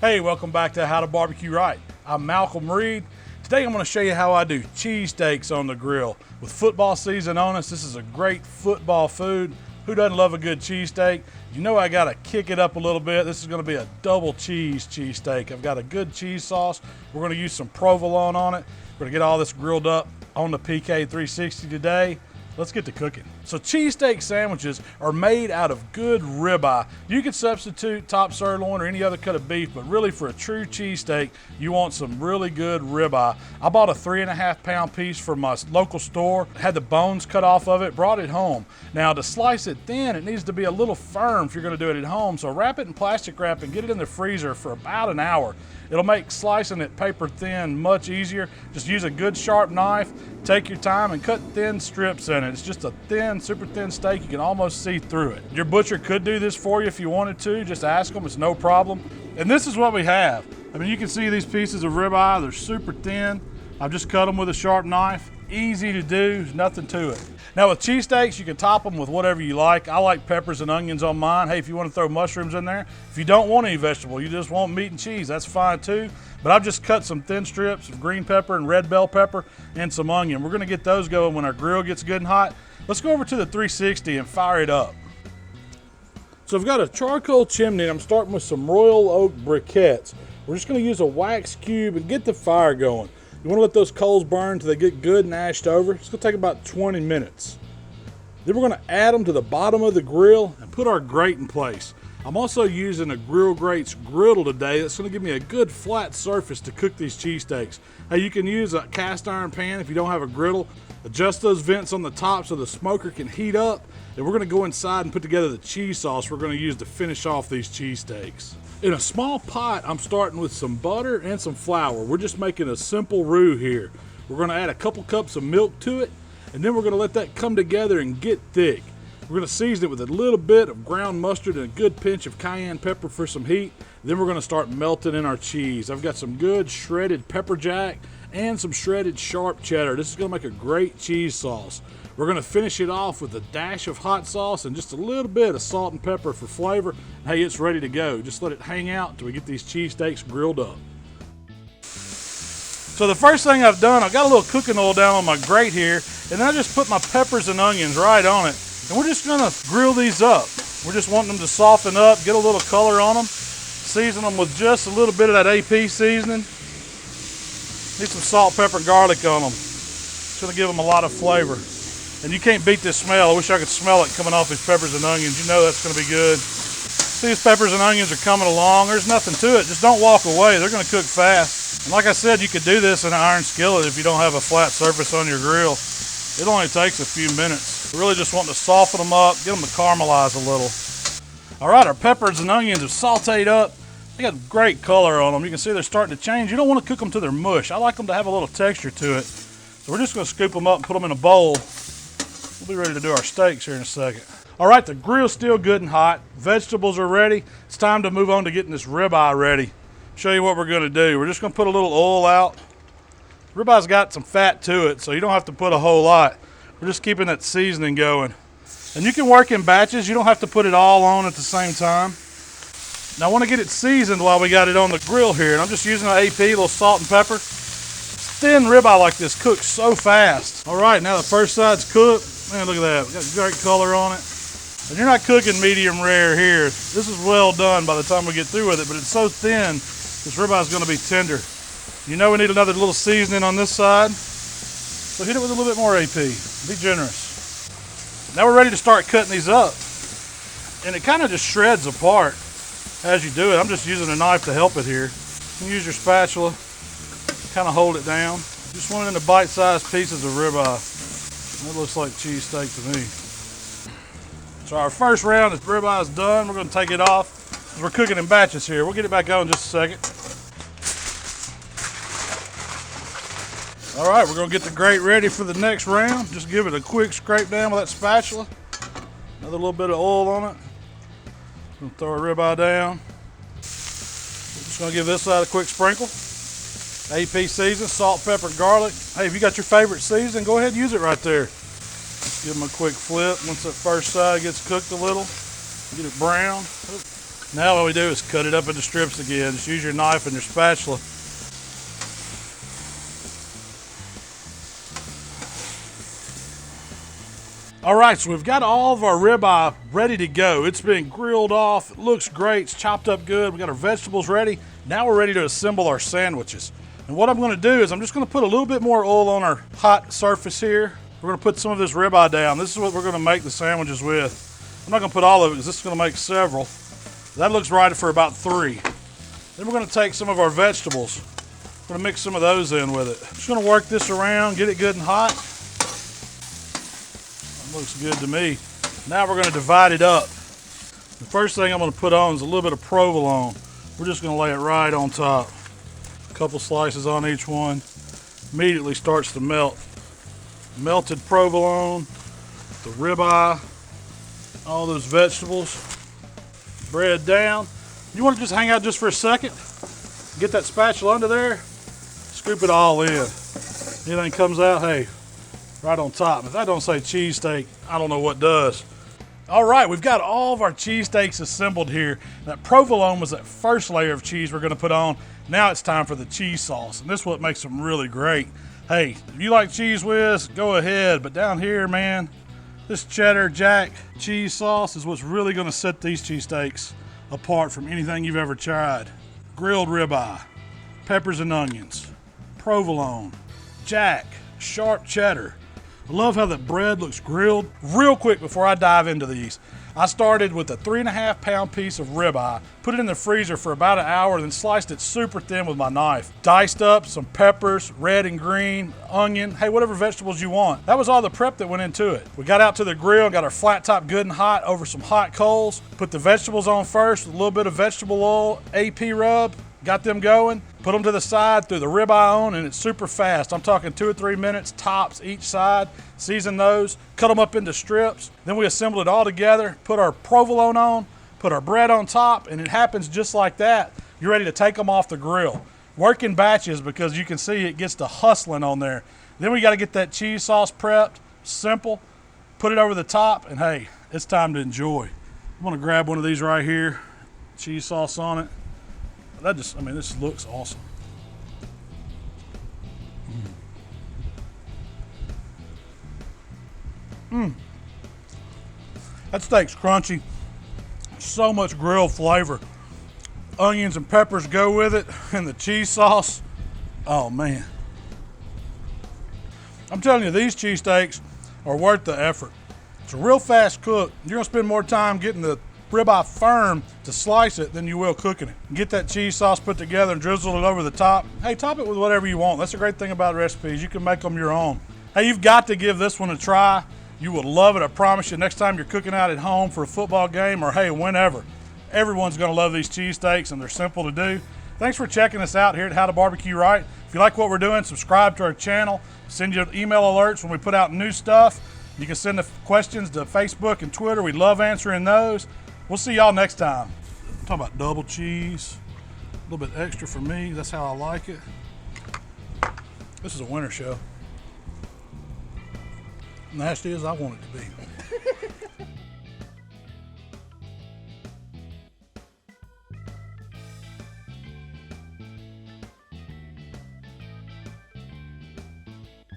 Hey, welcome back to How to Barbecue Right. I'm Malcolm Reed. Today I'm going to show you how I do cheesesteaks on the grill. With football season on us, this is a great football food. Who doesn't love a good cheesesteak? You know I got to kick it up a little bit. This is going to be a double cheesesteak. I've got a good cheese sauce. We're going to use some provolone on it. We're going to get all this grilled up on the PK360 today. Let's get to cooking. So cheesesteak sandwiches are made out of good ribeye. You can substitute top sirloin or any other cut of beef, but really for a true cheesesteak, you want some really good ribeye. I bought a 3.5 pound piece from my local store, had the bones cut off of it, brought it home. Now to slice it thin, it needs to be a little firm if you're gonna do it at home, so wrap it in plastic wrap and get it in the freezer for about an hour. It'll make slicing it paper thin much easier. Just use a good sharp knife, take your time and cut thin strips in it. It's just a thin, super thin steak. You can almost see through it. Your butcher could do this for you if you wanted to. Just ask them, it's no problem. And this is what we have. I mean, you can see these pieces of ribeye, they're super thin. I've just cut them with a sharp knife. Easy to do, there's nothing to it. Now with cheesesteaks, you can top them with whatever you like. I like peppers and onions on mine. Hey, if you want to throw mushrooms in there, if you don't want any vegetable, you just want meat and cheese, that's fine too. But I've just cut some thin strips of green pepper and red bell pepper and some onion. We're gonna get those going when our grill gets good and hot. Let's go over to the 360 and fire it up. So I've got a charcoal chimney and I'm starting with some royal oak briquettes. We're just gonna use a wax cube and get the fire going. You want to let those coals burn until they get good and ashed over. It's going to take about 20 minutes. Then we're going to add them to the bottom of the grill and put our grate in place. I'm also using a Grill Grates griddle today that's going to give me a good flat surface to cook these cheesesteaks. Hey, you can use a cast iron pan if you don't have a griddle. Adjust those vents on the top so the smoker can heat up. And we're going to go inside and put together the cheese sauce we're going to use to finish off these cheesesteaks. In a small pot, I'm starting with some butter and some flour. We're just making a simple roux here. We're going to add a couple cups of milk to it, and then we're going to let that come together and get thick. We're going to season it with a little bit of ground mustard and a good pinch of cayenne pepper for some heat. Then we're going to start melting in our cheese. I've got some good shredded pepper jack and some shredded sharp cheddar. This is going to make a great cheese sauce. We're going to finish it off with a dash of hot sauce and just a little bit of salt and pepper for flavor. Hey, it's ready to go. Just let it hang out until we get these cheesesteaks grilled up. So the first thing I've done, I've got a little cooking oil down on my grate here, and then I just put my peppers and onions right on it. And we're just going to grill these up. We're just wanting them to soften up, get a little color on them, season them with just a little bit of that AP seasoning. Need some salt, pepper, and garlic on them. It's going to give them a lot of flavor. And you can't beat this smell. I wish I could smell it coming off these peppers and onions. You know that's going to be good. See, these peppers and onions are coming along. There's nothing to it. Just don't walk away. They're going to cook fast. And like I said, you could do this in an iron skillet if you don't have a flat surface on your grill. It only takes a few minutes. We're really just wanting to soften them up, get them to caramelize a little. All right, our peppers and onions have sauteed up. They got great color on them. You can see they're starting to change. You don't want to cook them to their mush. I like them to have a little texture to it. So we're just going to scoop them up and put them in a bowl. We'll be ready to do our steaks here in a second. All right, the grill's still good and hot. Vegetables are ready. It's time to move on to getting this ribeye ready. Show you what we're gonna do. We're just gonna put a little oil out. Ribeye's got some fat to it, so you don't have to put a whole lot. We're just keeping that seasoning going. And you can work in batches. You don't have to put it all on at the same time. Now I wanna get it seasoned while we got it on the grill here. And I'm just using an AP, a little salt and pepper. Thin ribeye like this cooks so fast. All right, now the first side's cooked. Man, look at that, we got great color on it. And you're not cooking medium rare here. This is well done by the time we get through with it, but it's so thin, this ribeye is gonna be tender. You know we need another little seasoning on this side, so hit it with a little bit more AP, be generous. Now we're ready to start cutting these up. And it kind of just shreds apart as you do it. I'm just using a knife to help it here. You can use your spatula, kind of hold it down. Just want it into bite-sized pieces of ribeye. That looks like cheesesteak to me. So our first round of ribeye is done. We're going to take it off. We're cooking in batches here. We'll get it back on in just a second. All right, we're going to get the grate ready for the next round. Just give it a quick scrape down with that spatula. Another little bit of oil on it. We'll throw our ribeye down. We're just going to give this side a quick sprinkle. AP season, salt, pepper, garlic. Hey, if you got your favorite season, go ahead and use it right there. Just give them a quick flip once that first side gets cooked a little. Get it brown. Now what we do is cut it up into strips again. Just use your knife and your spatula. All right, so we've got all of our ribeye ready to go. It's been grilled off. It looks great. It's chopped up good. We got our vegetables ready. Now we're ready to assemble our sandwiches. And what I'm going to do is I'm just going to put a little bit more oil on our hot surface here. We're going to put some of this ribeye down. This is what we're going to make the sandwiches with. I'm not going to put all of it because this is going to make several. That looks right for about 3. Then we're going to take some of our vegetables. We're going to mix some of those in with it. Just going to work this around, get it good and hot. Looks good to me. Now we're going to divide it up. The first thing I'm going to put on is a little bit of provolone. We're just going to lay it right on top. A couple slices on each one. Immediately starts to melt. Melted provolone, the ribeye, all those vegetables. Bread down. You want to just hang out just for a second? Get that spatula under there. Scoop it all in. Anything comes out, hey, right on top. If that don't say cheesesteak, I don't know what does. All right, we've got all of our cheesesteaks assembled here. That provolone was that first layer of cheese we're gonna put on. Now it's time for the cheese sauce, and this is what makes them really great. Hey, if you like Cheese Whiz, go ahead, but down here, man, this cheddar jack cheese sauce is what's really gonna set these cheesesteaks apart from anything you've ever tried. Grilled ribeye, peppers and onions, provolone, jack, sharp cheddar. I love how the bread looks grilled. Real quick before I dive into these, I started with a 3.5 pound piece of ribeye, put it in the freezer for about an hour, then sliced it super thin with my knife. Diced up some peppers, red and green, onion, hey, whatever vegetables you want. That was all the prep that went into it. We got out to the grill, got our flat top good and hot over some hot coals, put the vegetables on first with a little bit of vegetable oil, AP rub, got them going, put them to the side, threw the ribeye on, and it's super fast. I'm talking 2 or 3 minutes tops each side. Season those, cut them up into strips. Then we assemble it all together, put our provolone on, put our bread on top, and it happens just like that. You're ready to take them off the grill. Work in batches because you can see it gets to hustling on there. Then we got to get that cheese sauce prepped, simple, put it over the top, and hey, it's time to enjoy. I'm gonna grab one of these right here, cheese sauce on it. This looks awesome. That steak's crunchy. So much grilled flavor. Onions and peppers go with it, and the cheese sauce. Oh man. I'm telling you, these cheesesteaks are worth the effort. It's a real fast cook. You're gonna spend more time getting the ribeye firm to slice it than you will cooking it. Get that cheese sauce put together and drizzle it over the top. Hey, top it with whatever you want. That's the great thing about recipes. You can make them your own. Hey, you've got to give this one a try. You will love it, I promise you. Next time you're cooking out at home for a football game or hey, whenever. Everyone's gonna love these cheesesteaks and they're simple to do. Thanks for checking us out here at HowToBBQRight. If you like what we're doing, subscribe to our channel. Send you email alerts when we put out new stuff. You can send the questions to Facebook and Twitter. We love answering those. We'll see y'all next time. I'm talking about double cheese. A little bit extra for me. That's how I like it. This is a winter show. Nasty as I want it to be.